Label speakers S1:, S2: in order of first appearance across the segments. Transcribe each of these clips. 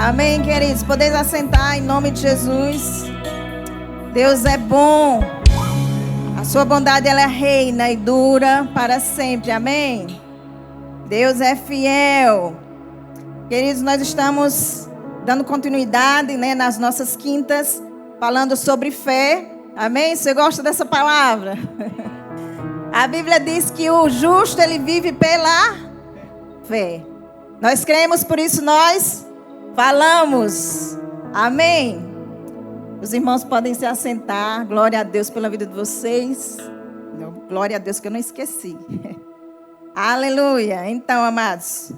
S1: Amém, queridos. Podeis assentar em nome de Jesus. Deus é bom. A sua bondade, ela é reina e dura para sempre. Amém. Deus é fiel. Queridos, nós estamos dando continuidade, nas nossas quintas, falando sobre fé. Amém? Você gosta dessa palavra? A Bíblia diz que o justo, ele vive pela fé. Nós cremos, por isso nós falamos. Amém? Os irmãos podem se assentar. Glória a Deus pela vida de vocês. Glória a Deus que eu não esqueci. Aleluia. Então, amados.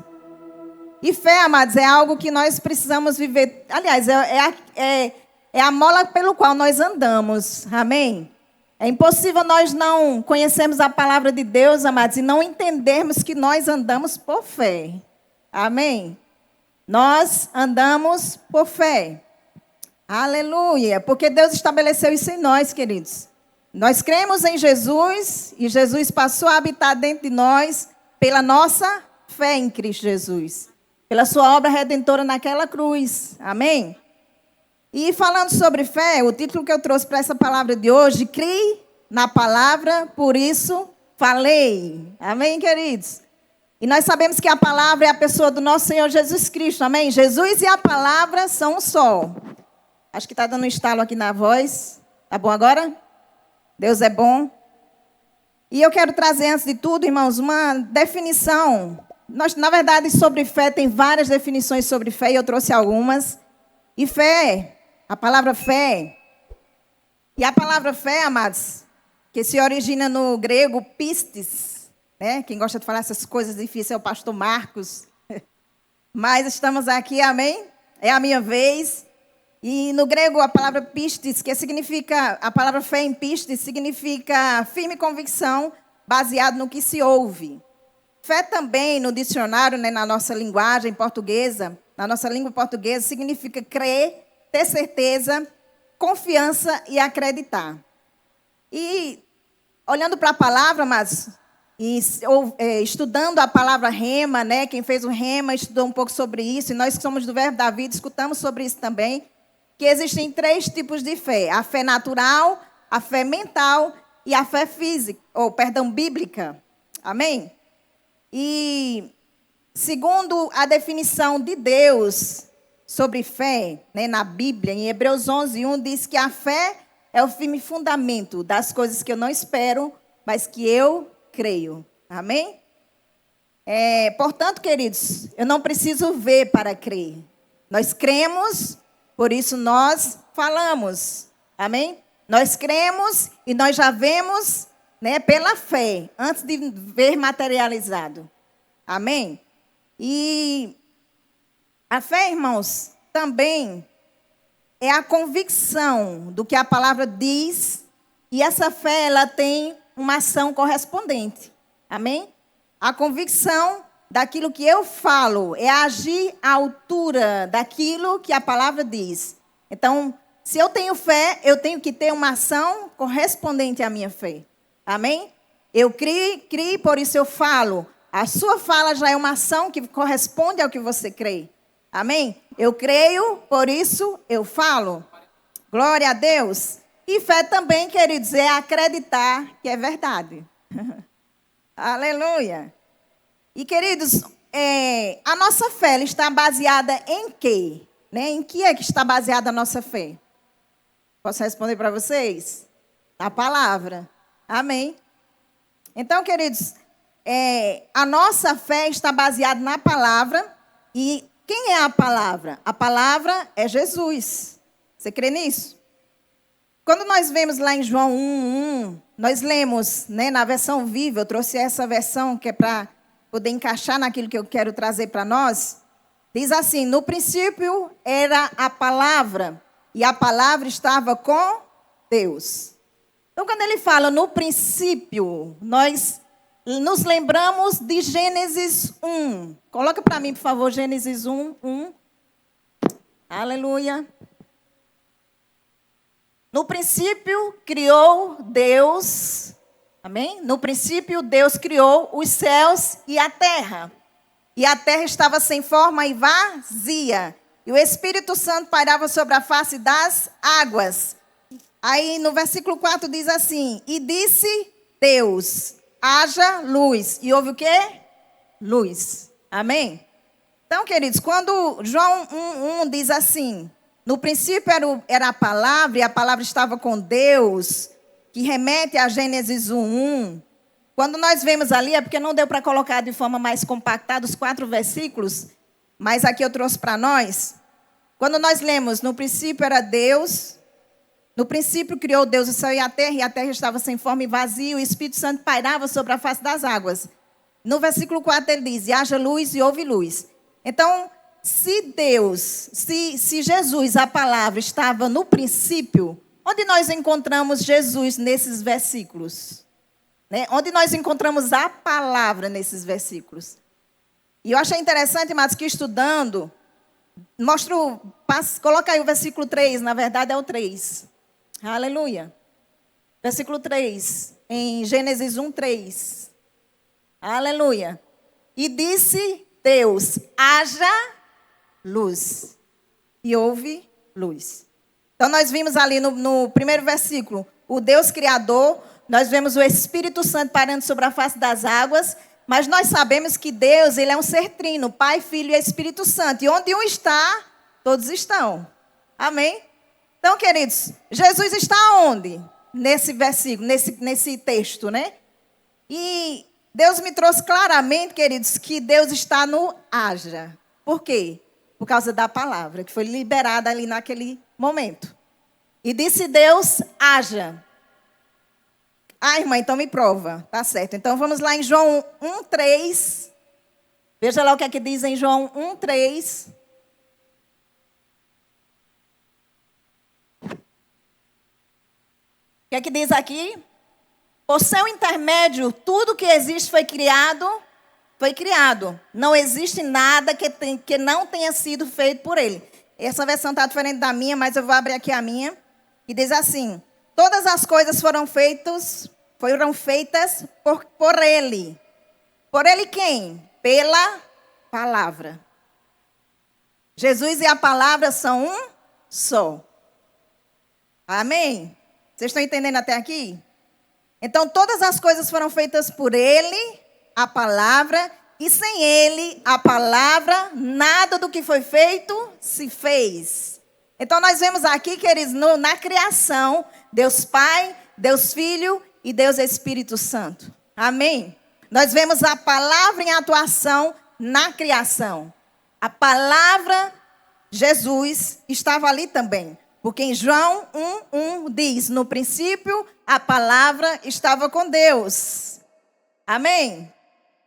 S1: E fé, amados, é algo que nós precisamos viver. Aliás, é a mola pelo qual nós andamos. Amém? É impossível nós não conhecermos a palavra de Deus, amados, e não entendermos que nós andamos por fé. Amém? Nós andamos por fé. Aleluia. Porque Deus estabeleceu isso em nós, queridos. Nós cremos em Jesus e Jesus passou a habitar dentro de nós pela nossa fé em Cristo Jesus. Pela sua obra redentora naquela cruz. Amém? E falando sobre fé, o título que eu trouxe para essa palavra de hoje, criei na palavra, por isso falei. Amém, queridos? E nós sabemos que a palavra é a pessoa do nosso Senhor Jesus Cristo. Amém? Jesus e a palavra são um só. Acho que está dando um estalo aqui na voz. Tá bom agora? Deus é bom. E eu quero trazer, antes de tudo, irmãos, uma definição. Na verdade, sobre fé, tem várias definições sobre fé, e eu trouxe algumas. E fé, a palavra fé. E a palavra fé, amados, que se origina no grego pistes, né? Quem gosta de falar essas coisas difíceis é o pastor Marcos. Mas estamos aqui, amém? É a minha vez. E no grego a palavra pistes, que significa, a palavra fé em pistes, significa firme convicção baseado no que se ouve. Fé também no dicionário, na nossa linguagem portuguesa, na nossa língua portuguesa, significa crer, ter certeza, confiança e acreditar. E olhando para a palavra, mas estudando a palavra rema, quem fez o rema estudou um pouco sobre isso, e nós que somos do Verbo da Vida escutamos sobre isso também, que existem 3 tipos de fé: a fé natural, a fé mental e a fé bíblica. Amém? E segundo a definição de Deus sobre fé, na Bíblia, em Hebreus 11:1, diz que a fé é o firme fundamento das coisas que eu não espero, mas que eu creio. Amém? Portanto, queridos, eu não preciso ver para crer. Nós cremos, por isso nós falamos. Amém? Nós cremos e nós já vemos, pela fé, antes de ver materializado. Amém? E a fé, irmãos, também é a convicção do que a palavra diz, e essa fé, ela tem uma ação correspondente. Amém? A convicção daquilo que eu falo é agir à altura daquilo que a palavra diz. Então, se eu tenho fé, eu tenho que ter uma ação correspondente à minha fé. Amém? Eu criei, por isso eu falo. A sua fala já é uma ação que corresponde ao que você crê. Amém? Eu creio, por isso eu falo. Glória a Deus. E fé também, queridos, é acreditar que é verdade. Aleluia. E, queridos, a nossa fé ela está baseada em quê? Em que é que está baseada a nossa fé? Posso responder para vocês? Na palavra. Amém. Então, queridos, a nossa fé está baseada na palavra. E quem é a palavra? A palavra é Jesus. Você crê nisso? Quando nós vemos lá em João 1:1, nós lemos, na versão viva, eu trouxe essa versão que é para poder encaixar naquilo que eu quero trazer para nós. Diz assim: no princípio era a palavra, e a palavra estava com Deus. Então, quando ele fala no princípio, nós nos lembramos de Gênesis 1. Coloca para mim, por favor, Gênesis 1:1. Aleluia. No princípio criou Deus. Amém? No princípio Deus criou os céus e a terra. E a terra estava sem forma e vazia. e o Espírito Santo pairava sobre a face das águas. Aí no versículo 4 diz assim: e disse Deus, haja luz. E houve o quê? Luz. Amém? Então, queridos, quando João 1:1 diz assim: no princípio era a palavra, e a palavra estava com Deus, que remete a Gênesis 1:1. Quando nós vemos ali, é porque não deu para colocar de forma mais compactada os 4 versículos, mas aqui eu trouxe para nós. Quando nós lemos, no princípio era Deus, no princípio criou Deus o céu e a terra estava sem forma e vazia, o Espírito Santo pairava sobre a face das águas. No versículo 4 ele diz: e haja luz e houve luz. Então, se Deus, se Jesus, a palavra, estava no princípio, onde nós encontramos Jesus nesses versículos? Né? Onde nós encontramos a palavra nesses versículos? E eu achei interessante, mas que estudando, coloca aí o versículo 3, na verdade é o 3. Aleluia. Versículo 3, em Gênesis 1:3. Aleluia. E disse Deus, haja luz. E houve luz. Então nós vimos ali no primeiro versículo, o Deus Criador, nós vemos o Espírito Santo parando sobre a face das águas, mas nós sabemos que Deus, ele é um ser trino, Pai, Filho e Espírito Santo. E onde um está, todos estão. Amém? Então, queridos, Jesus está onde? Nesse versículo, nesse texto, né? E Deus me trouxe claramente, queridos, que Deus está no haja. Por quê? Por causa da palavra, que foi liberada ali naquele momento. E disse Deus, haja. Ah, irmã, então me prova. Tá certo. Então vamos lá em João 1:3. Veja lá o que é que diz em João 1:3. O que é que diz aqui? Por seu intermédio, tudo que existe foi criado. Não existe nada que não tenha sido feito por ele. Essa versão está diferente da minha, mas eu vou abrir aqui a minha. E diz assim: todas as coisas foram feitas por ele. Por ele quem? Pela palavra. Jesus e a palavra são um só. Amém? Vocês estão entendendo até aqui? Então, todas as coisas foram feitas por ele, a palavra, e sem ele, a palavra, nada do que foi feito se fez. Então, nós vemos aqui, queridos, na criação, Deus Pai, Deus Filho e Deus Espírito Santo. Amém? Nós vemos a palavra em atuação na criação. A palavra, Jesus, estava ali também. Porque em João 1:1 diz, no princípio, a palavra estava com Deus. Amém?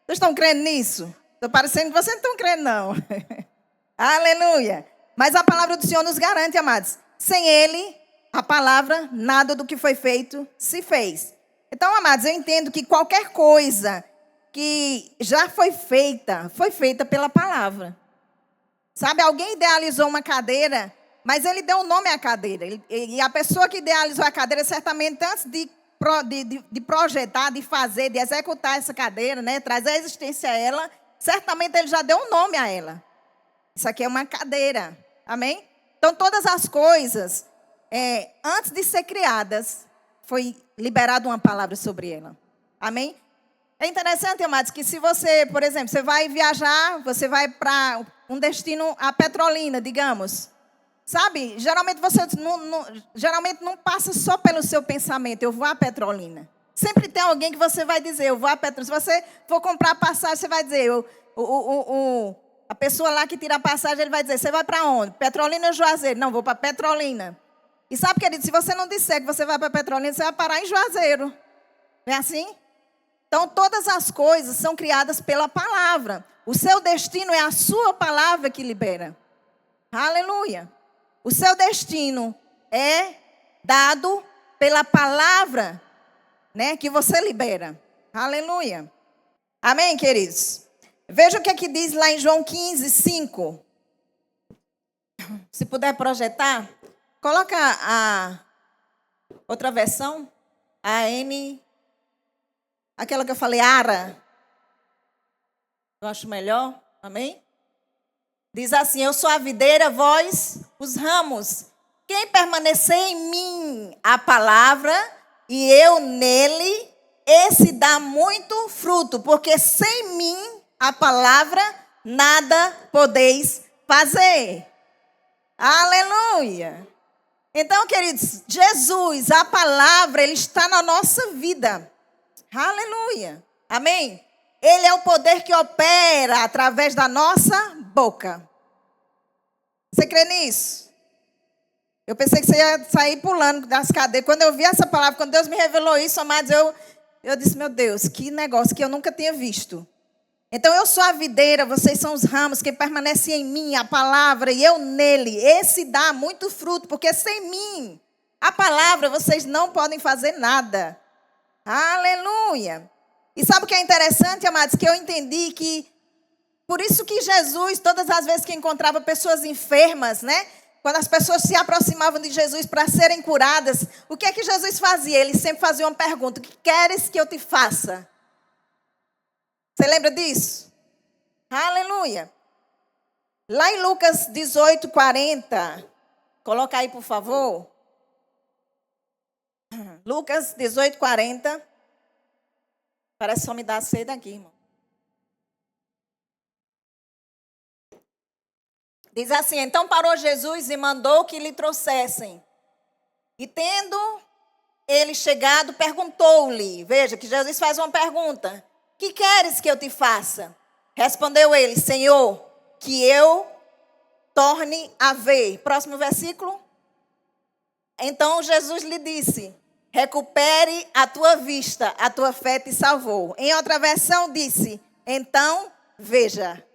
S1: Vocês estão crendo nisso? Estou parecendo que vocês não estão crendo, não. Aleluia. Mas a palavra do Senhor nos garante, amados. Sem ele, a palavra, nada do que foi feito se fez. Então, amados, eu entendo que qualquer coisa que já foi feita pela palavra. Sabe, alguém idealizou uma cadeira, mas ele deu um nome à cadeira. E a pessoa que idealizou a cadeira, certamente, antes de projetar, de fazer, de executar essa cadeira, né, trazer a existência a ela, certamente ele já deu um nome a ela. Isso aqui é uma cadeira. Amém? Então, todas as coisas, antes de ser criadas, foi liberada uma palavra sobre ela. Amém? É interessante, amados, que se você, por exemplo, você vai viajar, você vai para um destino, a Petrolina, digamos. Sabe, geralmente você geralmente não passa só pelo seu pensamento, eu vou à Petrolina. Sempre tem alguém que você vai dizer, eu vou à Petrolina. Se você for comprar passagem, você vai dizer, a pessoa lá que tira a passagem, ele vai dizer, você vai para onde? Petrolina ou Juazeiro? Não, vou para Petrolina. E sabe, querido, se você não disser que você vai para Petrolina, você vai parar em Juazeiro. Não é assim? Então, todas as coisas são criadas pela palavra. O seu destino é a sua palavra que libera. Aleluia. O seu destino é dado pela palavra, né, que você libera. Aleluia. Amém, queridos? Veja o que é que diz lá em João 15:5. Se puder projetar, coloca a outra versão, a N, aquela que eu falei, Ara. Eu acho melhor. Amém? Diz assim: eu sou a videira, vós os ramos. Quem permanecer em mim, a palavra, e eu nele, esse dá muito fruto, porque sem mim, a palavra, nada podeis fazer. Aleluia. Então, queridos, Jesus, a palavra, ele está na nossa vida. Aleluia. Amém? Ele é o poder que opera através da nossa boca. Você crê nisso? Eu pensei que você ia sair pulando das cadeiras. Quando eu vi essa palavra, quando Deus me revelou isso, amados, eu disse, meu Deus, que negócio que eu nunca tinha visto. Então, eu sou a videira, vocês são os ramos, quem permanece em mim, a palavra, e eu nele. Esse dá muito fruto, porque sem mim, a palavra, vocês não podem fazer nada. Aleluia. E sabe o que é interessante, amados? Que eu entendi que, por isso que Jesus, todas as vezes que encontrava pessoas enfermas, né? Quando as pessoas se aproximavam de Jesus para serem curadas, o que é que Jesus fazia? Ele sempre fazia uma pergunta: o que queres que eu te faça? Você lembra disso? Aleluia. Lá em Lucas 18:40, coloca aí, por favor. Lucas 18:40. Parece só me dar sede aqui, irmão. Diz assim: então parou Jesus e mandou que lhe trouxessem. E tendo ele chegado, perguntou-lhe. Veja que Jesus faz uma pergunta: que queres que eu te faça? Respondeu ele: Senhor, que eu torne a ver. Próximo versículo. Então Jesus lhe disse: recupere a tua vista, a tua fé te salvou. Em outra versão disse: então veja.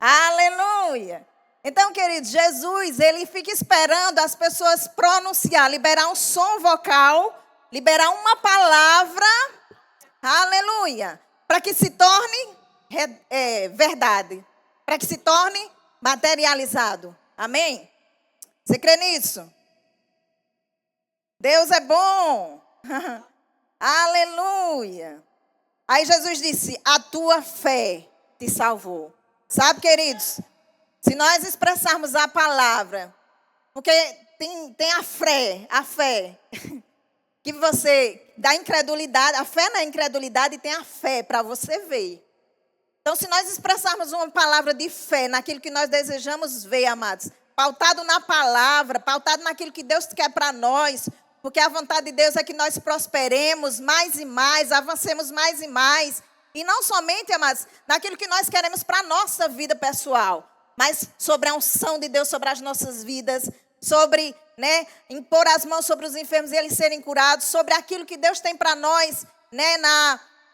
S1: Aleluia. Então, queridos, Jesus, ele fica esperando as pessoas pronunciar, liberar um som vocal, liberar uma palavra, aleluia, para que se torne verdade, para que se torne materializado. Amém? Você crê nisso? Deus é bom. Aleluia. Aí Jesus disse: a tua fé te salvou. Sabe, queridos, se nós expressarmos a palavra, porque tem a fé, que você, da incredulidade, a fé na incredulidade tem a fé para você ver. Então, se nós expressarmos uma palavra de fé naquilo que nós desejamos ver, amados, pautado na palavra, pautado naquilo que Deus quer para nós, porque a vontade de Deus é que nós prosperemos mais e mais, avancemos mais e mais. E não somente, amados, naquilo que nós queremos para a nossa vida pessoal, mas sobre a unção de Deus sobre as nossas vidas, sobre, impor as mãos sobre os enfermos e eles serem curados, sobre aquilo que Deus tem para nós,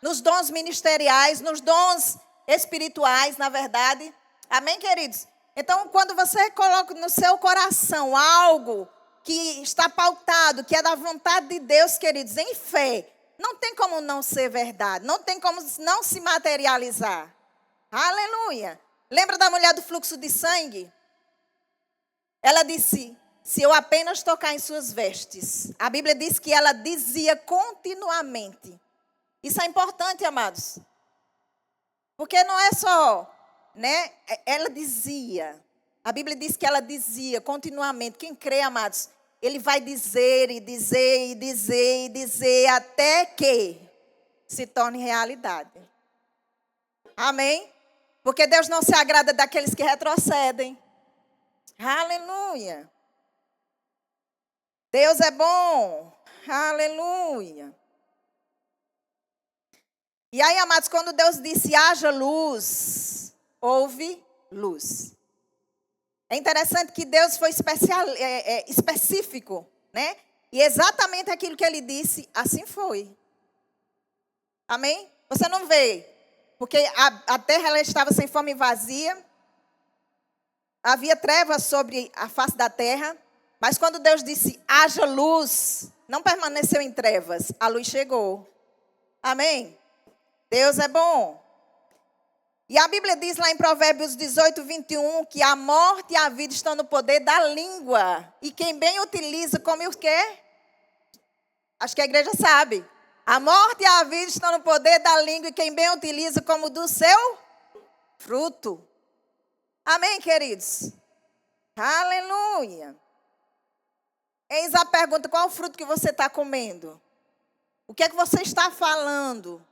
S1: nos dons ministeriais, nos dons espirituais, na verdade. Amém, queridos? Então, quando você coloca no seu coração algo que está pautado, que é da vontade de Deus, queridos, em fé, não tem como não ser verdade. Não tem como não se materializar. Aleluia. Lembra da mulher do fluxo de sangue? Ela disse: se eu apenas tocar em suas vestes. A Bíblia diz que ela dizia continuamente. Isso é importante, amados. Porque não é só, ela dizia. A Bíblia diz que ela dizia continuamente. Quem crê, amados, ele vai dizer e dizer e dizer e dizer até que se torne realidade. Amém? Porque Deus não se agrada daqueles que retrocedem. Aleluia. Deus é bom. Aleluia. E aí, amados, quando Deus disse haja luz, houve luz. É interessante que Deus foi específico, né? E exatamente aquilo que ele disse, assim foi. Amém? Você não vê, porque a terra ela estava sem forma e vazia. Havia trevas sobre a face da terra. Mas quando Deus disse, haja luz, não permaneceu em trevas. A luz chegou. Amém? Deus é bom. E a Bíblia diz lá em Provérbios 18:21 que a morte e a vida estão no poder da língua. E quem bem utiliza, come o quê? Acho que a igreja sabe. A morte e a vida estão no poder da língua e quem bem utiliza como do seu fruto. Amém, queridos? Aleluia. Eis a pergunta: qual o fruto que você está comendo? O que é que você está falando?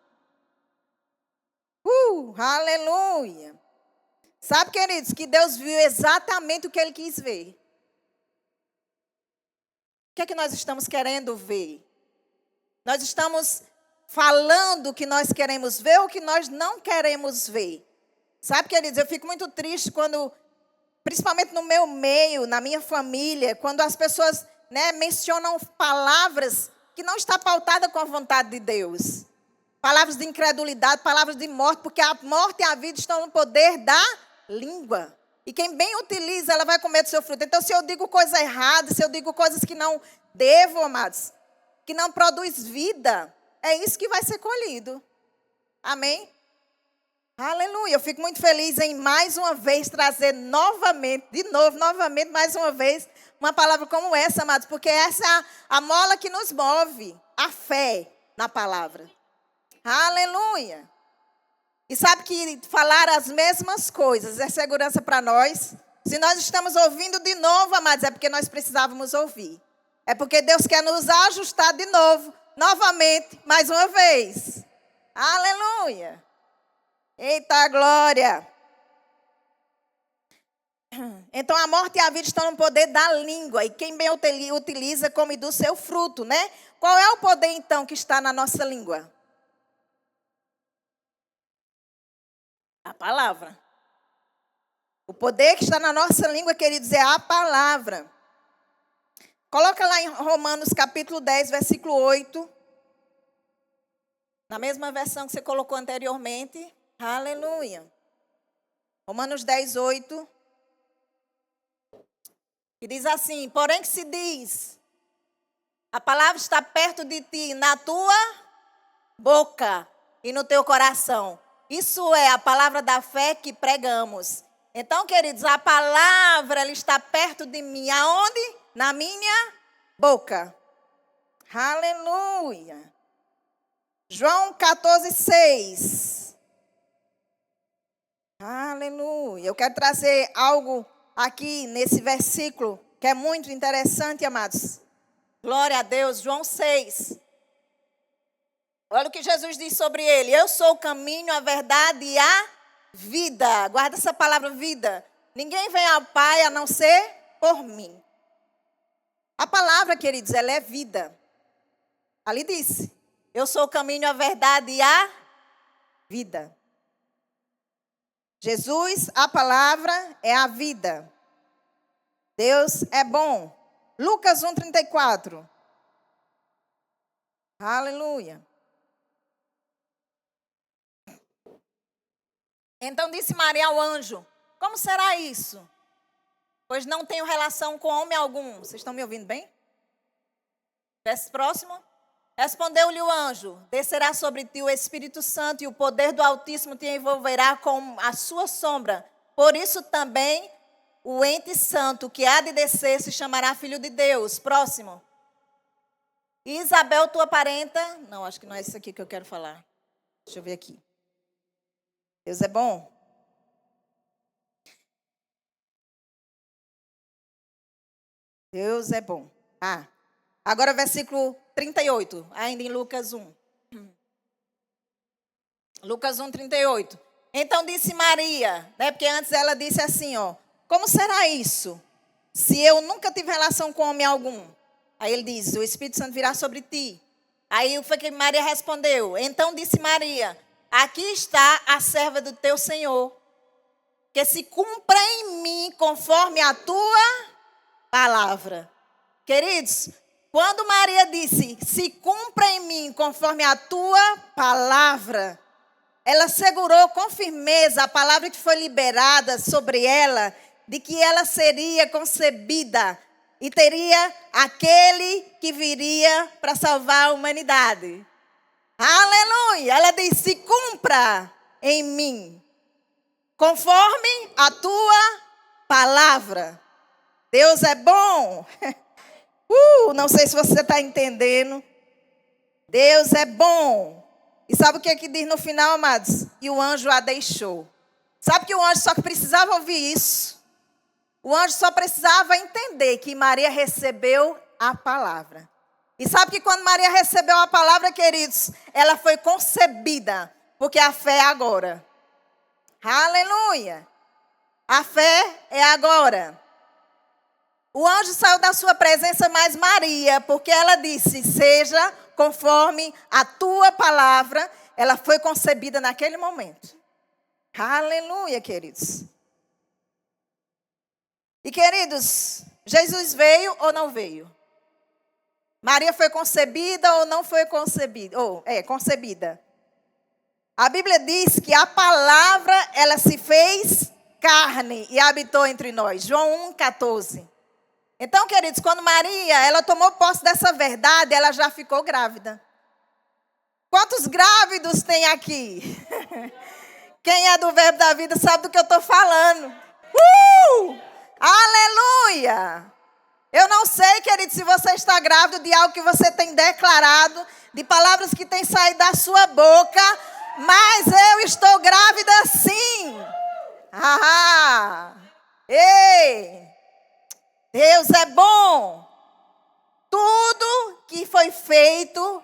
S1: Aleluia. Sabe, queridos, que Deus viu exatamente o que Ele quis ver. O que é que nós estamos querendo ver? Nós estamos falando o que nós queremos ver ou o que nós não queremos ver. Sabe, queridos, eu fico muito triste quando, principalmente no meu meio, na minha família, quando as pessoas, mencionam palavras que não estão pautadas com a vontade de Deus. Palavras de incredulidade, palavras de morte, porque a morte e a vida estão no poder da língua. E quem bem utiliza, ela vai comer do seu fruto. Então, se eu digo coisa errada, se eu digo coisas que não devo, amados, que não produz vida, é isso que vai ser colhido. Amém? Aleluia. Eu fico muito feliz em mais uma vez trazer novamente, mais uma vez, uma palavra como essa, amados, porque essa é a mola que nos move, a fé na palavra. Aleluia. E sabe que falar as mesmas coisas é segurança para nós? Se nós estamos ouvindo de novo, amados, é porque nós precisávamos ouvir. É porque Deus quer nos ajustar de novo, novamente, mais uma vez. Aleluia. Eita glória. Então a morte e a vida estão no poder da língua. E quem bem utiliza, come do seu fruto, né? Qual é o poder então que está na nossa língua? A palavra. O poder que está na nossa língua, queridos, é a palavra. Coloca lá em Romanos capítulo 10, versículo 8. Na mesma versão que você colocou anteriormente. Aleluia. Romanos 10, 8. E diz assim: porém que se diz, a palavra está perto de ti, na tua boca e no teu coração. Isso é a palavra da fé que pregamos. Então, queridos, a palavra ela está perto de mim. Aonde? Na minha boca. Aleluia. João 14, 6. Aleluia. Eu quero trazer algo aqui nesse versículo que é muito interessante, amados. Glória a Deus. João 6. Olha o que Jesus diz sobre ele. Eu sou o caminho, a verdade e a vida. Guarda essa palavra vida. Ninguém vem ao Pai a não ser por mim. A palavra, queridos, ela é vida. Ali disse. Eu sou o caminho, a verdade e a vida. Jesus, a palavra, é a vida. Deus é bom. Lucas 1:34. Aleluia. Então disse Maria ao anjo: como será isso? Pois não tenho relação com homem algum. Vocês estão me ouvindo bem? Verso próximo. Respondeu-lhe o anjo: descerá sobre ti o Espírito Santo e o poder do Altíssimo te envolverá com a sua sombra. Por isso também o ente santo que há de descer se chamará filho de Deus. Próximo. E Isabel, tua parenta... Não, acho que não é isso aqui que eu quero falar. Deixa eu ver aqui. Deus é bom. Deus é bom. Agora versículo 38, ainda em Lucas 1. Lucas 1, 38. Então disse Maria, porque antes ela disse assim, como será isso, se eu nunca tive relação com homem algum? Aí ele diz, o Espírito Santo virá sobre ti. Aí foi que Maria respondeu, então disse Maria, aqui está a serva do teu Senhor, que se cumpra em mim conforme a tua palavra. Queridos, quando Maria disse, se cumpra em mim conforme a tua palavra, ela segurou com firmeza a palavra que foi liberada sobre ela, de que ela seria concebida e teria aquele que viria para salvar a humanidade. Aleluia! Ela disse, se cumpra em mim, conforme a tua palavra. Deus é bom. Não sei se você está entendendo. Deus é bom. E sabe o que diz no final, amados? E o anjo a deixou. Sabe que o anjo só precisava ouvir isso? O anjo só precisava entender que Maria recebeu a palavra. E sabe que quando Maria recebeu a palavra, queridos, ela foi concebida, porque a fé é agora. Aleluia! A fé é agora. O anjo saiu da sua presença, mas Maria, porque ela disse, seja conforme a tua palavra, ela foi concebida naquele momento. Aleluia, queridos. E queridos, Jesus veio ou não veio? Maria foi concebida ou não foi concebida? Concebida. A Bíblia diz que a palavra, ela se fez carne e habitou entre nós. João 1,14. Então, queridos, quando Maria, ela tomou posse dessa verdade, ela já ficou grávida. Quantos grávidos tem aqui? Quem é do Verbo da Vida sabe do que eu estou falando. Aleluia! Eu não sei, querido, se você está grávido de algo que você tem declarado, de palavras que têm saído da sua boca, mas eu estou grávida sim. Ei! Deus é bom. Tudo que foi feito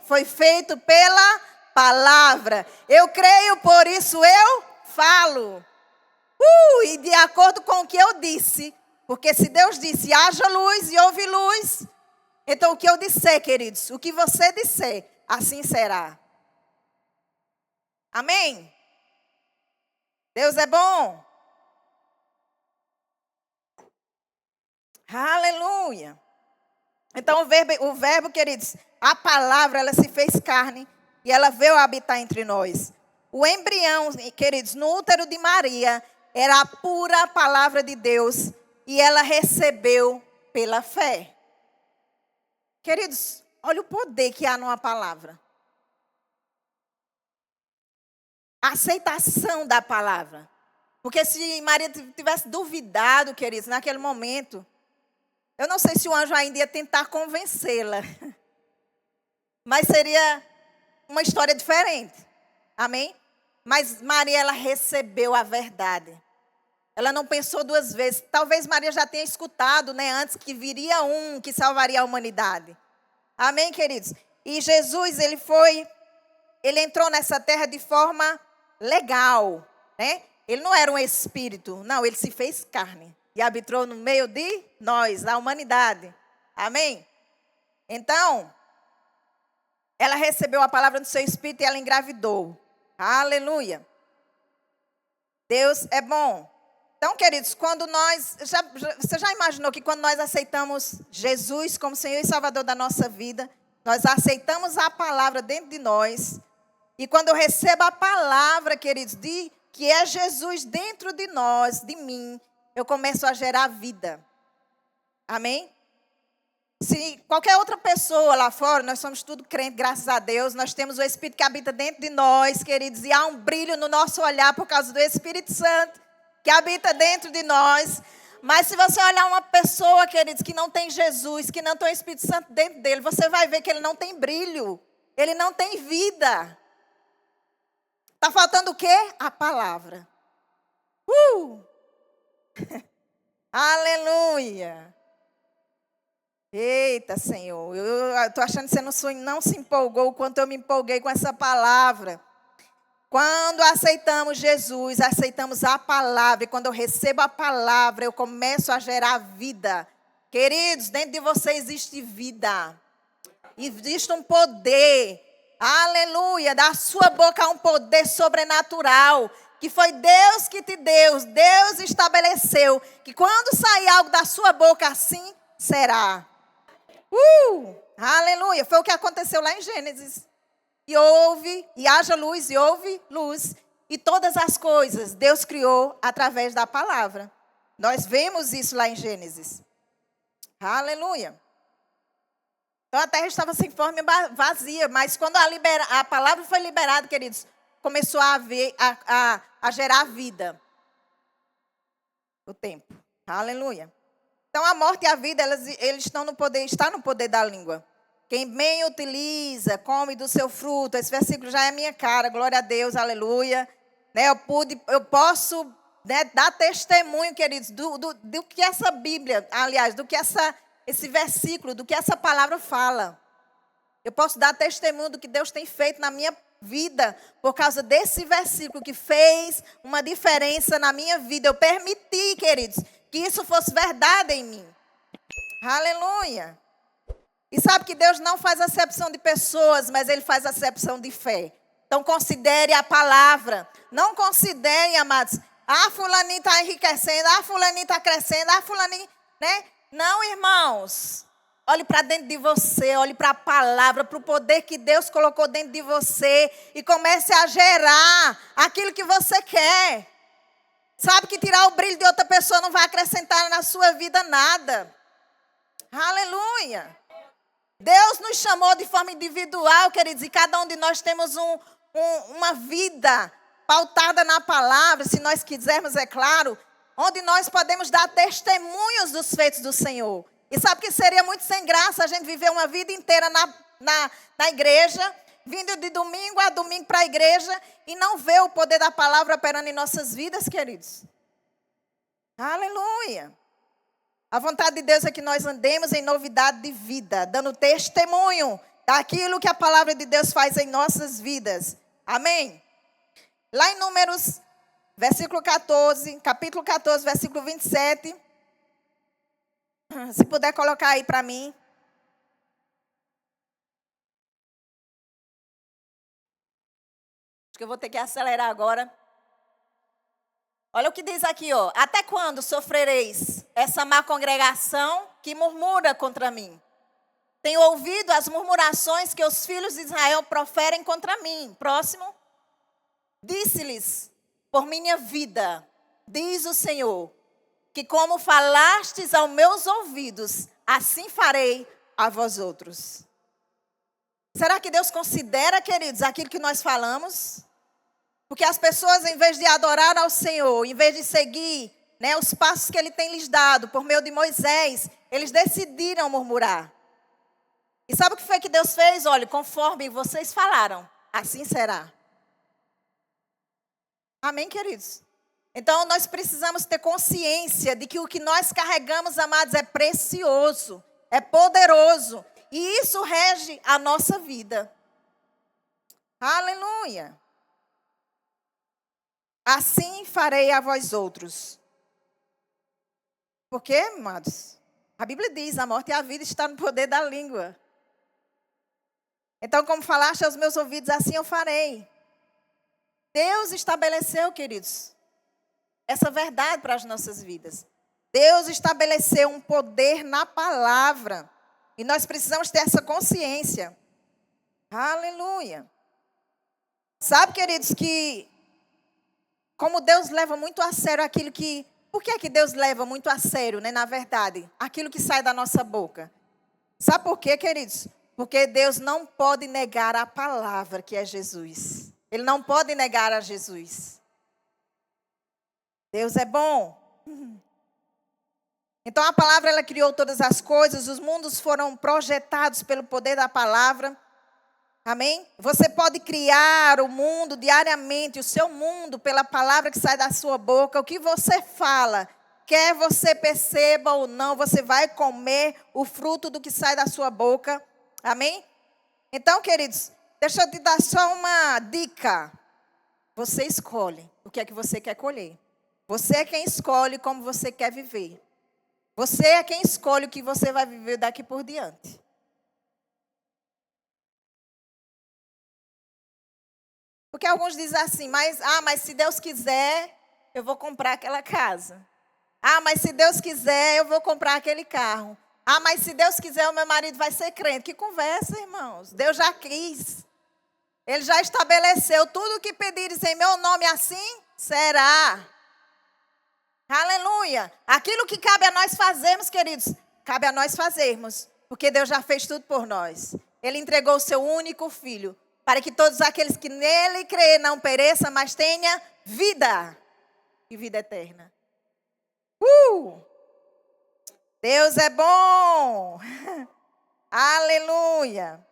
S1: pela palavra. Eu creio, por isso eu falo. E de acordo com o que eu disse. Porque se Deus disse, haja luz e houve luz. Então o que eu disser, queridos, o que você disser, assim será. Amém? Deus é bom. Aleluia. Então o verbo, queridos, a palavra, ela se fez carne e ela veio habitar entre nós. O embrião, queridos, no útero de Maria, era a pura palavra de Deus e ela recebeu pela fé. Queridos, olha o poder que há numa palavra. A aceitação da palavra. Porque se Maria tivesse duvidado, queridos, naquele momento, eu não sei se o anjo ainda ia tentar convencê-la. Mas seria uma história diferente. Amém? Mas Maria, ela recebeu a verdade. Ela não pensou duas vezes. Talvez Maria já tenha escutado, né, antes que viria um que salvaria a humanidade. Amém, queridos? E Jesus, ele entrou nessa terra de forma legal, né? Ele não era um espírito, não, ele se fez carne. E habitou no meio de nós, da humanidade. Amém? Então, ela recebeu a palavra do seu espírito e ela engravidou. Aleluia. Deus é bom. Então, queridos, quando você já imaginou que quando nós aceitamos Jesus como Senhor e Salvador da nossa vida, nós aceitamos a palavra dentro de nós. E quando eu recebo a palavra, queridos, que é Jesus dentro de nós, de mim, eu começo a gerar vida. Amém? Se qualquer outra pessoa lá fora, nós somos tudo crente, graças a Deus. Nós temos o Espírito que habita dentro de nós, queridos. E há um brilho no nosso olhar por causa do Espírito Santo que habita dentro de nós. Mas se você olhar uma pessoa, queridos, que não tem Jesus, que não tem o Espírito Santo dentro dele, você vai ver que ele não tem brilho. Ele não tem vida. Está faltando o quê? A palavra. Aleluia. Eita, Senhor. Eu estou achando que você não se empolgou o quanto eu me empolguei com essa palavra. Quando aceitamos Jesus, aceitamos a palavra. E quando eu recebo a palavra, eu começo a gerar vida. Queridos, dentro de você existe vida. Existe um poder. Aleluia. Da sua boca há um poder sobrenatural. Que foi Deus que te deu. Deus estabeleceu. Que quando sair algo da sua boca, assim será. Aleluia. Foi o que aconteceu lá em Gênesis. E haja luz, e houve luz. E todas as coisas Deus criou através da palavra. Nós vemos isso lá em Gênesis. Aleluia. Então a terra estava sem forma e vazia. Mas quando a palavra foi liberada, queridos, começou a gerar vida. O tempo. Aleluia. Então a morte e a vida, eles estão no poder da língua. Quem bem utiliza, come do seu fruto. Esse versículo já é minha cara, glória a Deus, aleluia. Né, eu posso né, dar testemunho, queridos, do que essa Bíblia, aliás, do que esse versículo, do que essa palavra fala. Eu posso dar testemunho do que Deus tem feito na minha vida por causa desse versículo que fez uma diferença na minha vida. Eu permiti, queridos, que isso fosse verdade em mim. Aleluia. E sabe que Deus não faz acepção de pessoas, mas Ele faz acepção de fé. Então considere a palavra. Não considere, amados, fulaninho está enriquecendo, fulaninho está crescendo, fulaninho, né? Não, irmãos. Olhe para dentro de você, olhe para a palavra, para o poder que Deus colocou dentro de você e comece a gerar aquilo que você quer. Sabe que tirar o brilho de outra pessoa não vai acrescentar na sua vida nada. Aleluia. Deus nos chamou de forma individual, queridos, e cada um de nós temos uma vida pautada na palavra, se nós quisermos, é claro, onde nós podemos dar testemunhos dos feitos do Senhor. E sabe que seria muito sem graça a gente viver uma vida inteira na igreja, vindo de domingo a domingo para a igreja e não ver o poder da palavra operando em nossas vidas, queridos. Aleluia. A vontade de Deus é que nós andemos em novidade de vida, dando testemunho daquilo que a palavra de Deus faz em nossas vidas. Amém? Lá em Números, capítulo 14, versículo 27. Se puder colocar aí para mim. Acho que eu vou ter que acelerar agora. Olha o que diz aqui, ó. Até quando sofrereis essa má congregação que murmura contra mim? Tenho ouvido as murmurações que os filhos de Israel proferem contra mim. Próximo. Disse-lhes, por minha vida, diz o Senhor, que como falastes aos meus ouvidos, assim farei a vós outros. Será que Deus considera, queridos, aquilo que nós falamos? Porque as pessoas, em vez de adorar ao Senhor, em vez de seguir, né, os passos que Ele tem lhes dado por meio de Moisés, eles decidiram murmurar. E sabe o que foi que Deus fez? Olha, conforme vocês falaram, assim será. Amém, queridos? Então, nós precisamos ter consciência de que o que nós carregamos, amados, é precioso, é poderoso. E isso rege a nossa vida. Aleluia. Assim farei a vós outros. Por quê, amados? A Bíblia diz, a morte e a vida estão no poder da língua. Então, como falaste aos meus ouvidos, assim eu farei. Deus estabeleceu, queridos, essa verdade para as nossas vidas. Deus estabeleceu um poder na palavra. E nós precisamos ter essa consciência. Aleluia. Sabe, queridos, que como Deus leva muito a sério aquilo que... Por que é que Deus leva muito a sério, né, na verdade? Aquilo que sai da nossa boca. Sabe por quê, queridos? Porque Deus não pode negar a palavra que é Jesus. Ele não pode negar a Jesus. Deus é bom. Então a palavra, ela criou todas as coisas. Os mundos foram projetados pelo poder da palavra. Amém? Você pode criar o mundo diariamente, o seu mundo, pela palavra que sai da sua boca. O que você fala, quer você perceba ou não, você vai comer o fruto do que sai da sua boca. Amém? Então, queridos, deixa eu te dar só uma dica. Você escolhe o que é que você quer colher. Você é quem escolhe como você quer viver. Você é quem escolhe o que você vai viver daqui por diante. Porque alguns dizem assim, mas se Deus quiser, eu vou comprar aquela casa. Mas se Deus quiser, eu vou comprar aquele carro. Mas se Deus quiser, o meu marido vai ser crente. Que conversa, irmãos. Deus já quis. Ele já estabeleceu tudo o que pedires em meu nome, assim será. Aleluia. Aquilo que cabe a nós fazermos, queridos, cabe a nós fazermos. Porque Deus já fez tudo por nós. Ele entregou o seu único filho, para que todos aqueles que nele crêem não pereçam, mas tenham vida. E vida eterna. Deus é bom. Aleluia.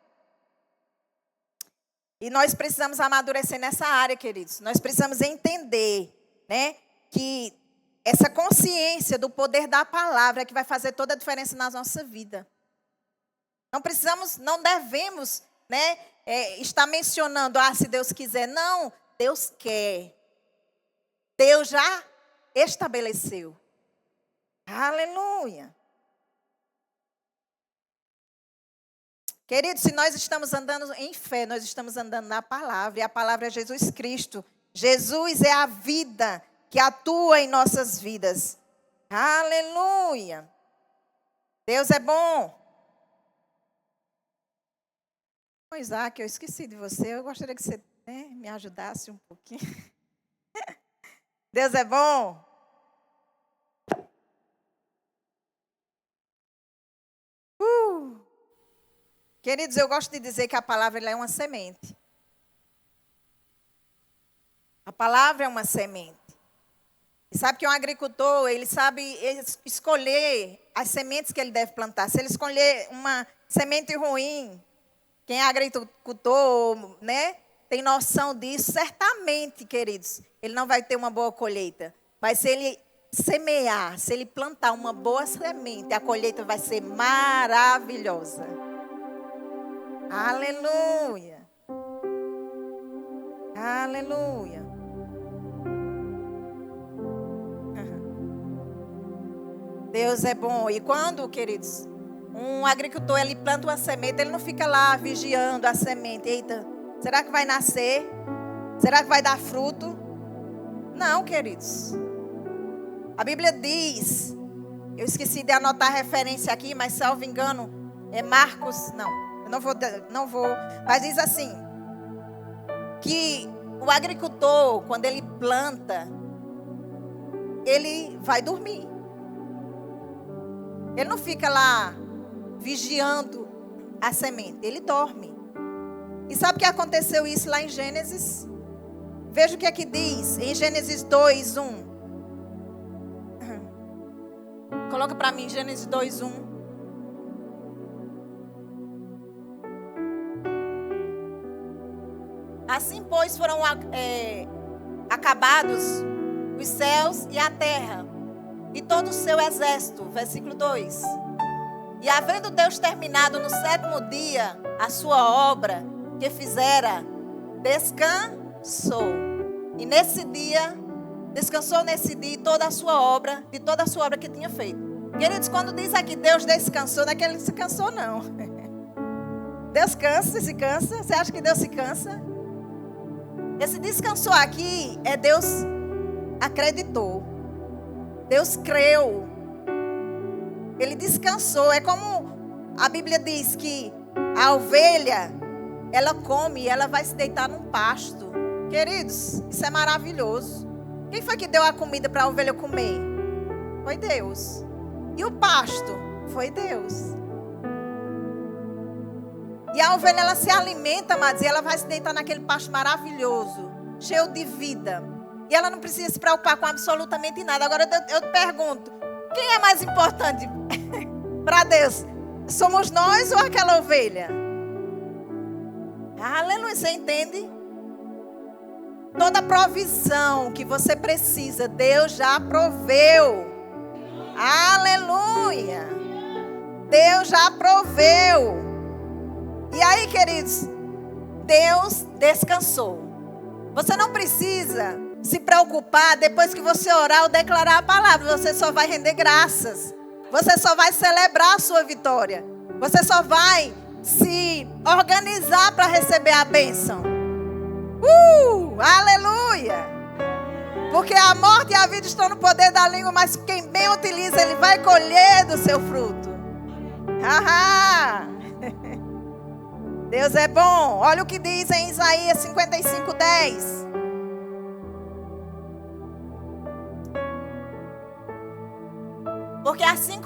S1: E nós precisamos amadurecer nessa área, queridos. Nós precisamos entender, né? que essa consciência do poder da palavra é que vai fazer toda a diferença na nossa vida. Não devemos, né, estar mencionando, se Deus quiser. Não, Deus quer. Deus já estabeleceu. Aleluia. Queridos, se nós estamos andando em fé, nós estamos andando na palavra. E a palavra é Jesus Cristo. Jesus é a vida que atua em nossas vidas. Aleluia. Deus é bom. Isaac, eu esqueci de você. Eu gostaria que você, né, me ajudasse um pouquinho. Deus é bom. Queridos, eu gosto de dizer que a palavra ela é uma semente. A palavra é uma semente. E sabe que um agricultor, ele sabe escolher as sementes que ele deve plantar. Se ele escolher uma semente ruim, quem é agricultor, né, tem noção disso, certamente, queridos, ele não vai ter uma boa colheita. Mas se ele semear, se ele plantar uma boa semente, a colheita vai ser maravilhosa. Aleluia. Aleluia. Deus é bom. E quando, queridos, um agricultor ele planta uma semente, ele não fica lá vigiando a semente. Eita, será que vai nascer? Será que vai dar fruto? Não, queridos. A Bíblia diz, eu esqueci de anotar a referência aqui, mas salvo engano, é Marcos, não vou, mas diz assim, que o agricultor, quando ele planta, ele vai dormir. Ele não fica lá vigiando a semente, ele dorme. E sabe o que aconteceu isso lá em Gênesis? Veja o que é que diz em Gênesis 2:1. Coloca para mim Gênesis 2:1. Assim, pois, foram acabados os céus e a terra, e todo o seu exército. Versículo 2. E havendo Deus terminado no 7º dia a sua obra que fizera, descansou. E nesse dia, descansou nesse dia de toda a sua obra que tinha feito. Queridos, quando diz aqui Deus descansou, não é que ele se cansou, não. Deus cansa, se cansa. Você acha que Deus se cansa? Esse descansou aqui é Deus acreditou. Deus creu. Ele descansou. É como a Bíblia diz que a ovelha, ela come e ela vai se deitar num pasto. Queridos, isso é maravilhoso. Quem foi que deu a comida para a ovelha comer? Foi Deus. E o pasto? Foi Deus. E a ovelha, ela se alimenta, amados, e ela vai se deitar naquele pasto maravilhoso, cheio de vida. E ela não precisa se preocupar com absolutamente nada. Agora eu te pergunto, quem é mais importante para Deus? Somos nós ou aquela ovelha? Aleluia, você entende? Toda provisão que você precisa, Deus já proveu. Aleluia. Deus já proveu. E aí, queridos, Deus descansou. Você não precisa se preocupar depois que você orar ou declarar a palavra. Você só vai render graças. Você só vai celebrar a sua vitória. Você só vai se organizar para receber a bênção. Aleluia! Porque a morte e a vida estão no poder da língua, mas quem bem utiliza, ele vai colher do seu fruto. Deus é bom. Olha o que diz em Isaías 55:10. Porque assim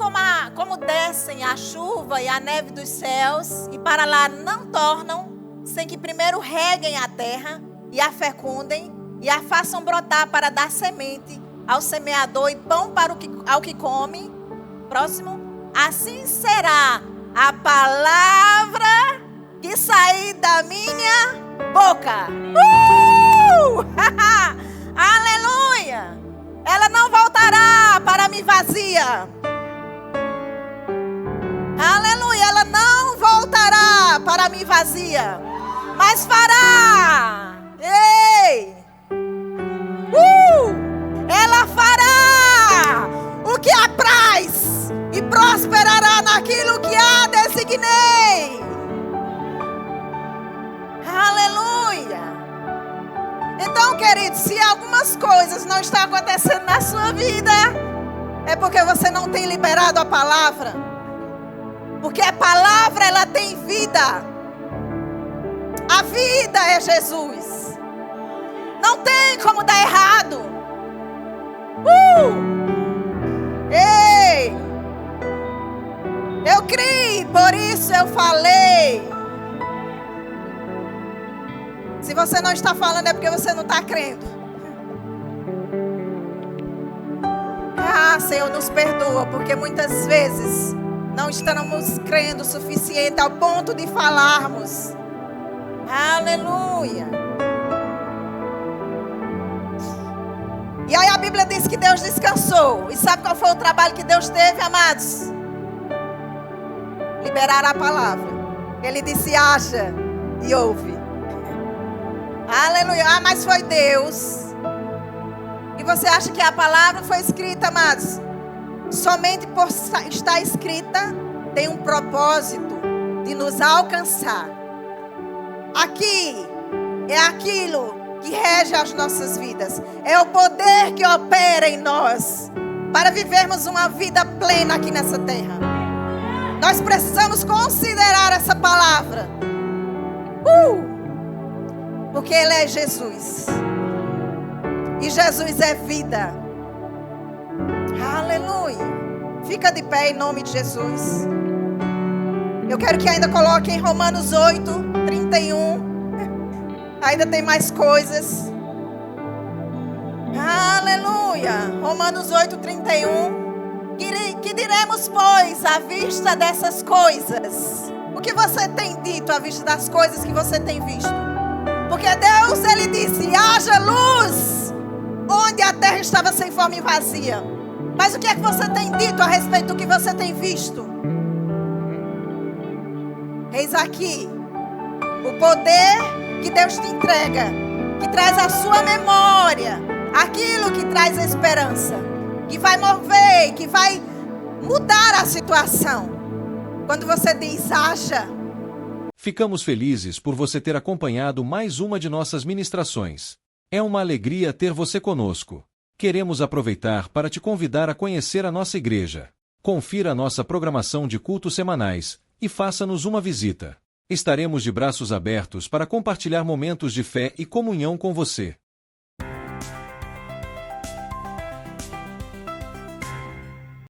S1: como descem a chuva e a neve dos céus, e para lá não tornam, sem que primeiro reguem a terra, e a fecundem, e a façam brotar para dar semente ao semeador e pão ao que come. Próximo. Assim será a palavra que sair da minha boca. Aleluia! Ela não voltará para mim vazia. Aleluia, ela não voltará para mim vazia, mas fará. Ei! Ela fará o que apraz e prosperará naquilo que a designei. Aleluia. Então, querido, se algumas coisas não estão acontecendo na sua vida, é porque você não tem liberado a palavra. Porque a palavra, ela tem vida. A vida é Jesus. Não tem como dar errado. Ei! Eu criei, por isso eu falei. Se você não está falando é porque você não está crendo. Ah, Senhor, nos perdoa, porque muitas vezes não estamos crendo o suficiente ao ponto de falarmos. Aleluia. E aí a Bíblia diz que Deus descansou. E sabe qual foi o trabalho que Deus teve, amados? Liberar a palavra. Ele disse, haja e ouve. Aleluia. Ah, mas foi Deus. E você acha que a palavra foi escrita, amados? Somente por estar escrita, tem um propósito de nos alcançar. Aqui é aquilo que rege as nossas vidas. É o poder que opera em nós para vivermos uma vida plena aqui nessa terra. Nós precisamos considerar essa palavra. Porque Ele é Jesus. E Jesus é vida. Aleluia. Fica de pé em nome de Jesus. Eu quero que ainda coloque em Romanos 8, 31. Ainda tem mais coisas. Aleluia. Romanos 8, 31. Que diremos, pois, à vista dessas coisas? O que você tem dito à vista das coisas que você tem visto? Porque Deus, Ele disse, haja luz, onde a terra estava sem forma e vazia. Mas o que é que você tem dito a respeito do que você tem visto? Eis aqui o poder que Deus te entrega, que traz à sua memória aquilo que traz esperança, que vai mover, que vai mudar a situação. Quando você diz, haja.
S2: Ficamos felizes por você ter acompanhado mais uma de nossas ministrações. É uma alegria ter você conosco. Queremos aproveitar para te convidar a conhecer a nossa igreja. Confira a nossa programação de cultos semanais e faça-nos uma visita. Estaremos de braços abertos para compartilhar momentos de fé e comunhão com você.